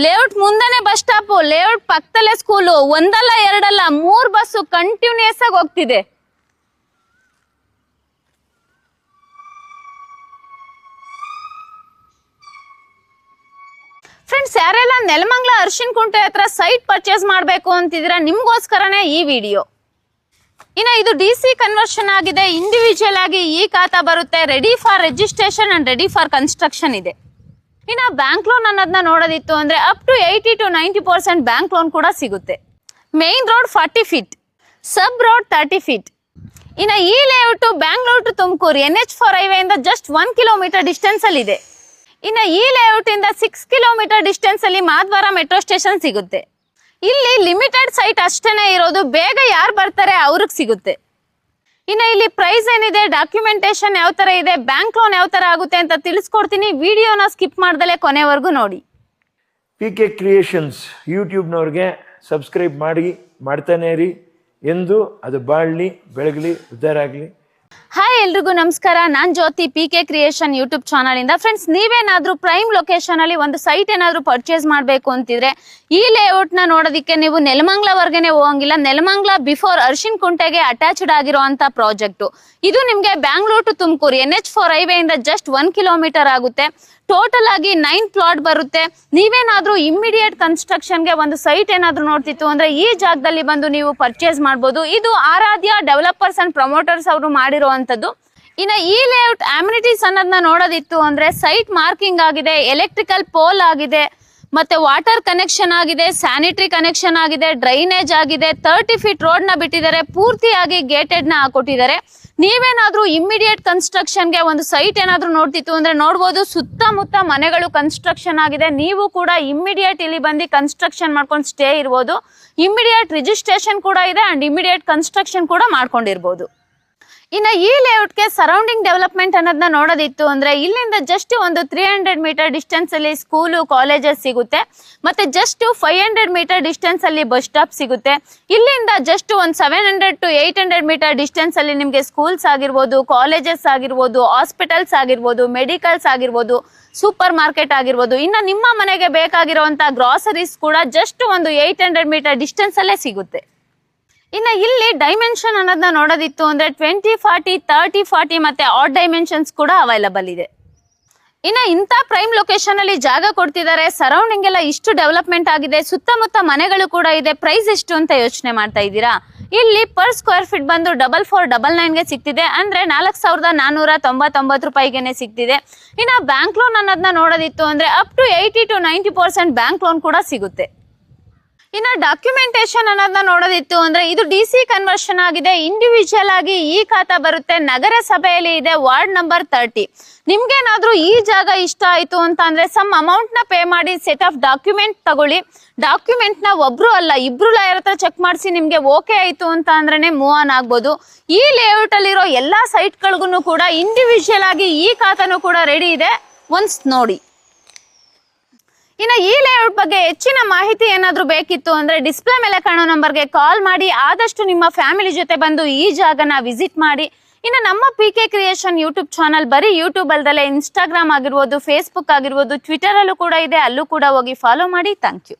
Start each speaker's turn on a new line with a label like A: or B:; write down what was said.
A: Layout ಮುಂದೆನೆ bus stop, layout ಪಕ್ಕದಲ್ಲೇ school, ಒಂದಲ್ಲ ಎರಡಲ್ಲ 3 ಬಸ್ಸು ಕಂಟಿನ್ಯೂಸ್ ಆಗಿ ಹೋಗ್ತಿದೆ. ಫ್ರೆಂಡ್ಸ್, ಯಾರೆಲ್ಲ ನೆಲಮಂಗಲ ಅರಿಶಿನಕುಂಟೆ ಹತ್ರ ಸೈಟ್ ಪರ್ಚೇಸ್ ಮಾಡಬೇಕು ಅಂತಿದ್ದೀರಾ, ನಿಮ್ಗೋಸ್ಕರನೇ ಈ ವಿಡಿಯೋ. ಇನ್ನು ಇದು DC ಕನ್ವರ್ಷನ್ ಆಗಿದೆ, ಇಂಡಿವಿಜುವಲ್ ಆಗಿ ಈ ಖಾತಾ ಬರುತ್ತೆ, ready for registration and ready for construction ಇದೆ. ಇನ್ನು ಬ್ಯಾಂಕ್ ಲೋನ್ ಅನ್ನೋದನ್ನ ನೋಡೋದಿತ್ತು ಅಂದ್ರೆ up to 80 to 90% bank loan ಕೂಡ ಸಿಗುತ್ತೆ. Main road 40 feet, sub road 30 feet. ಇನ್ನು ಈ layout Bangalore to Tumakuru NH4 highway ಇಂದ ಜಸ್ಟ್ 1 ಕಿಲೋಮೀಟರ್ ಡಿಸ್ಟೆನ್ಸ್ ಅಲ್ಲಿ ಇದೆ. ಇನ್ನು ಈ ಲೇಔಟ್ ಇಂದ 6 ಕಿಲೋಮೀಟರ್ ಡಿಸ್ಟೆನ್ಸ್ ಅಲ್ಲಿ ಮಾಧವರ ಮೆಟ್ರೋ ಸ್ಟೇಷನ್ ಸಿಗುತ್ತೆ. ಇಲ್ಲಿ ಲಿಮಿಟೆಡ್ ಸೈಟ್ ಅಷ್ಟೇನೆ ಇರೋದು, ಬೇಗ ಯಾರು ಬರ್ತಾರೆ ಅವ್ರಿಗೆ ಸಿಗುತ್ತೆ. ಇನ್ನು ಇಲ್ಲಿ ಪ್ರೈಸ್ ಏನಿದೆ, ಡಾಕ್ಯುಮೆಂಟೇಶನ್ ಯಾವ ತರ ಇದೆ, ಬ್ಯಾಂಕ್ ಲೋನ್ ಯಾವ ತರ ಆಗುತ್ತೆ ಅಂತ ತಿಳಿಸ್ಕೊಡ್ತೀನಿ. ವಿಡಿಯೋನ ಸ್ಕಿಪ್ ಮಾಡ್ದಲೆ ಕೊನೆವರೆಗೂ ನೋಡಿ.
B: PK ಕ್ರಿಯೇಷನ್ಸ್ ಯೂಟ್ಯೂಬ್ನವ್ರಿಗೆ ಸಬ್ಸ್ಕ್ರೈಬ್ ಮಾಡ್ತಾನೆ ಇರಿ. ಎಂದು ಅದು ಬಾಳಲಿ, ಬೆಳಗಲಿ, ಉದ್ಧಾರ ಆಗಲಿ.
A: ಹಾಯ್, ಎಲ್ರಿಗೂ ನಮಸ್ಕಾರ. ನಾನ್ ಜ್ಯೋತಿ, PK ಕ್ರಿಯೇಷನ್ ಯೂಟ್ಯೂಬ್ ಚಾನಲ್ ಇಂದ. ಫ್ರೆಂಡ್ಸ್, ನೀವೇನಾದ್ರೂ ಪ್ರೈಮ್ ಲೊಕೇಶನ್ ಅಲ್ಲಿ ಒಂದು ಸೈಟ್ ಏನಾದ್ರೂ ಪರ್ಚೇಸ್ ಮಾಡಬೇಕು ಅಂತಿದ್ರೆ ಈ ಲೇಔಟ್ ನ ನೋಡೋದಕ್ಕೆ ನೀವು ನೆಲಮಂಗಲವರೆಗೆನೆ ಹೋಗಂಗಿಲ್ಲ. ನೆಲಮಂಗಲ ಬಿಫೋರ್ ಅರಿಶಿನಕುಂಟೆಗೆ ಅಟ್ಯಾಚ್ಡ್ ಆಗಿರುವಂತ ಪ್ರಾಜೆಕ್ಟ್ ಇದು. ನಿಮ್ಗೆ Bangalore to Tumakuru NH4 highway ಇಂದ ಜಸ್ಟ್ 1 ಕಿಲೋಮೀಟರ್ ಆಗುತ್ತೆ. ಟೋಟಲ್ ಆಗಿ 9 ಪ್ಲಾಟ್ ಬರುತ್ತೆ. ನೀವೇನಾದ್ರೂ ಇಮ್ಮಿಡಿಯೇಟ್ ಕನ್ಸ್ಟ್ರಕ್ಷನ್ ಗೆ ಒಂದು ಸೈಟ್ ಏನಾದ್ರೂ ನೋಡ್ತಿತ್ತು ಅಂದ್ರೆ ಈ ಜಾಗದಲ್ಲಿ ಬಂದು ನೀವು ಪರ್ಚೇಸ್ ಮಾಡಬಹುದು. ಇದು ಆರಾಧ್ಯ ಡೆವಲಪರ್ಸ್ ಅಂಡ್ ಪ್ರಮೋಟರ್ಸ್ ಅವರು ಮಾಡಿರುವಂತದ್ದು. ಇನ್ನು ಈ ಲೇಔಟ್ ಅಮ್ಯುನಿಟೀಸ್ ಅನ್ನೋದನ್ನ ನೋಡೋದಿತ್ತು ಅಂದ್ರೆ ಸೈಟ್ ಮಾರ್ಕಿಂಗ್ ಆಗಿದೆ, ಎಲೆಕ್ಟ್ರಿಕಲ್ ಪೋಲ್ ಆಗಿದೆ, ಮತ್ತೆ ವಾಟರ್ ಕನೆಕ್ಷನ್ ಆಗಿದೆ, ಸ್ಯಾನಿಟರಿ ಕನೆಕ್ಷನ್ ಆಗಿದೆ, ಡ್ರೈನೇಜ್ ಆಗಿದೆ, 30 ಫೀಟ್ ರೋಡ್ ನ ಬಿಟ್ಟಿದ್ದಾರೆ, ಪೂರ್ತಿಯಾಗಿ ಗೇಟೆಡ್ ನ ಹಾಕೊಟ್ಟಿದ್ದಾರೆ. ನೀವೇನಾದ್ರೂ ಇಮ್ಮಿಡಿಯೇಟ್ ಕನ್ಸ್ಟ್ರಕ್ಷನ್ ಗೆ ಒಂದು ಸೈಟ್ ಏನಾದ್ರೂ ನೋಡ್ತಿತ್ತು ಅಂದ್ರೆ ನೋಡ್ಬೋದು. ಸುತ್ತಮುತ್ತ ಮನೆಗಳು ಕನ್ಸ್ಟ್ರಕ್ಷನ್ ಆಗಿದೆ. ನೀವು ಕೂಡ ಇಮ್ಮಿಡಿಯೇಟ್ ಇಲ್ಲಿ ಬಂದು ಕನ್ಸ್ಟ್ರಕ್ಷನ್ ಮಾಡ್ಕೊಂಡು ಸ್ಟೇ ಇರ್ಬೋದು. ಇಮ್ಮಿಡಿಯೇಟ್ ರಿಜಿಸ್ಟ್ರೇಷನ್ ಕೂಡ ಇದೆ ಅಂಡ್ ಇಮ್ಮಿಡಿಯೇಟ್ ಕನ್ಸ್ಟ್ರಕ್ಷನ್ ಕೂಡ ಮಾಡ್ಕೊಂಡಿರ್ಬೋದು. ಇನ್ನು ಈ ಲೇಔಟ್ಗೆ ಸರೌಂಡಿಂಗ್ ಡೆವಲಪ್ಮೆಂಟ್ ಅನ್ನೋದನ್ನ ನೋಡೋದಿತ್ತು ಅಂದ್ರೆ ಇಲ್ಲಿಂದ ಜಸ್ಟ್ ಒಂದು 300 ಮೀಟರ್ ಡಿಸ್ಟೆನ್ಸ್ ಅಲ್ಲಿ ಸ್ಕೂಲು, ಕಾಲೇಜಸ್ ಸಿಗುತ್ತೆ. ಮತ್ತೆ ಜಸ್ಟ್ 500 ಮೀಟರ್ ಡಿಸ್ಟೆನ್ಸ್ ಅಲ್ಲಿ ಬಸ್ ಸ್ಟಾಪ್ ಸಿಗುತ್ತೆ. ಇಲ್ಲಿಂದ ಜಸ್ಟ್ ಒಂದು 700 to 800 ಮೀಟರ್ ಡಿಸ್ಟೆನ್ಸ್ ಅಲ್ಲಿ ನಿಮ್ಗೆ ಸ್ಕೂಲ್ಸ್ ಆಗಿರ್ಬೋದು, ಕಾಲೇಜಸ್ ಆಗಿರ್ಬೋದು, ಹಾಸ್ಪಿಟಲ್ಸ್ ಆಗಿರ್ಬೋದು, ಮೆಡಿಕಲ್ಸ್ ಆಗಿರ್ಬೋದು, ಸೂಪರ್ ಮಾರ್ಕೆಟ್ ಆಗಿರ್ಬೋದು. ಇನ್ನು ನಿಮ್ಮ ಮನೆಗೆ ಬೇಕಾಗಿರುವಂತ ಗ್ರಾಸರೀಸ್ ಕೂಡ ಜಸ್ಟ್ ಒಂದು 800 ಮೀಟರ್ ಡಿಸ್ಟೆನ್ಸ್ ಅಲ್ಲೇ ಸಿಗುತ್ತೆ. ಇನ್ನು ಇಲ್ಲಿ ಡೈಮೆನ್ಷನ್ ಅನ್ನೋದನ್ನ ನೋಡೋದಿತ್ತು ಅಂದ್ರೆ 20, 40, 30, 40 ಮತ್ತೆ ಆಡ್ ಡೈಮೆನ್ಷನ್ಸ್ ಕೂಡ ಅವೈಲಬಲ್ ಇದೆ. ಇನ್ನು ಇಂಥ ಪ್ರೈಮ್ ಲೊಕೇಶನ್ ಅಲ್ಲಿ ಜಾಗ ಕೊಡ್ತಿದ್ದಾರೆ. ಸರೌಂಡಿಂಗ್ ಎಲ್ಲ ಇಷ್ಟು ಡೆವಲಪ್ಮೆಂಟ್ ಆಗಿದೆ, ಸುತ್ತಮುತ್ತ ಮನೆಗಳು ಕೂಡ ಇದೆ. ಪ್ರೈಸ್ ಎಷ್ಟು ಅಂತ ಯೋಚನೆ ಮಾಡ್ತಾ ಇದ್ದೀರಾ? ಇಲ್ಲಿ ಪರ್ ಸ್ಕ್ವೇರ್ ಫೀಟ್ ಬಂದು 4499ಗೆ ಸಿಗ್ತಿದೆ, ಅಂದ್ರೆ 4499 ರೂಪಾಯಿಗೆನೆ ಸಿಗ್ತಿದೆ. ಇನ್ನು ಬ್ಯಾಂಕ್ ಲೋನ್ ಅನ್ನೋದನ್ನ ನೋಡೋದಿತ್ತು ಅಂದ್ರೆ up to 80 to 90% bank loan ಕೂಡ ಸಿಗುತ್ತೆ. ಇನ್ನು ಡಾಕ್ಯುಮೆಂಟೇಶನ್ ಅನ್ನೋದನ್ನ ನೋಡೋದಿತ್ತು ಅಂದ್ರೆ ಇದು DC ಕನ್ವರ್ಷನ್ ಆಗಿದೆ. ಇಂಡಿವಿಜುವಲ್ ಆಗಿ ಈ ಖಾತಾ ಬರುತ್ತೆ. ನಗರ ಸಭೆಯಲ್ಲಿ ಇದೆ, ವಾರ್ಡ್ ನಂಬರ್ 30. ನಿಮ್ಗೇನಾದ್ರೂ ಈ ಜಾಗ ಇಷ್ಟ ಆಯ್ತು ಅಂತ ಅಂದ್ರೆ ಸಮ್ ಅಮೌಂಟ್ ನ ಪೇ ಮಾಡಿ ಸೆಟ್ ಆಫ್ ಡಾಕ್ಯುಮೆಂಟ್ ತಗೊಳ್ಳಿ. ಡಾಕ್ಯುಮೆಂಟ್ ನ ಒಬ್ರು ಅಲ್ಲ, ಇಬ್ರು ಲಾಯರ್ ಹತ್ರ ಚೆಕ್ ಮಾಡಿಸಿ ನಿಮ್ಗೆ ಓಕೆ ಆಯ್ತು ಅಂತ ಅಂದ್ರೆ ಮೂವ್ ಆನ್ ಆಗ್ಬೋದು. ಈ ಲೇಔಟ್ ಅಲ್ಲಿರೋ ಎಲ್ಲಾ ಸೈಟ್ ಗಳಿಗೂ ಕೂಡ ಇಂಡಿವಿಜುವಲ್ ಆಗಿ ಈ ಖಾತಾನು ಕೂಡ ರೆಡಿ ಇದೆ, ಒನ್ಸ್ ನೋಡಿ. ಇನ್ನು ಈ ಲೇಔಟ್ ಬಗ್ಗೆ ಹೆಚ್ಚಿನ ಮಾಹಿತಿ ಏನಾದ್ರೂ ಬೇಕಿತ್ತು ಅಂದ್ರೆ ಡಿಸ್ಪ್ಲೇ ಮೇಲೆ ಕಾಣೋ ನಂಬರ್ಗೆ ಕಾಲ್ ಮಾಡಿ ಆದಷ್ಟು ನಿಮ್ಮ ಫ್ಯಾಮಿಲಿ ಜೊತೆ ಬಂದು ಈ ಜಾಗನ ವಿಸಿಟ್ ಮಾಡಿ. ಇನ್ನು ನಮ್ಮ PK ಕ್ರಿಯೇಷನ್ ಯೂಟ್ಯೂಬ್ ಚಾನಲ್ ಬರೀ ಯೂಟ್ಯೂಬ್ ಅಲ್ದಲ್ಲೇ ಇನ್ಸ್ಟಾಗ್ರಾಮ್ ಆಗಿರ್ಬೋದು, ಫೇಸ್ಬುಕ್ ಆಗಿರ್ಬೋದು, ಟ್ವಿಟರ್ ಅಲ್ಲೂ ಕೂಡ ಇದೆ. ಅಲ್ಲೂ ಕೂಡ ಹೋಗಿ ಫಾಲೋ ಮಾಡಿ. Thank you.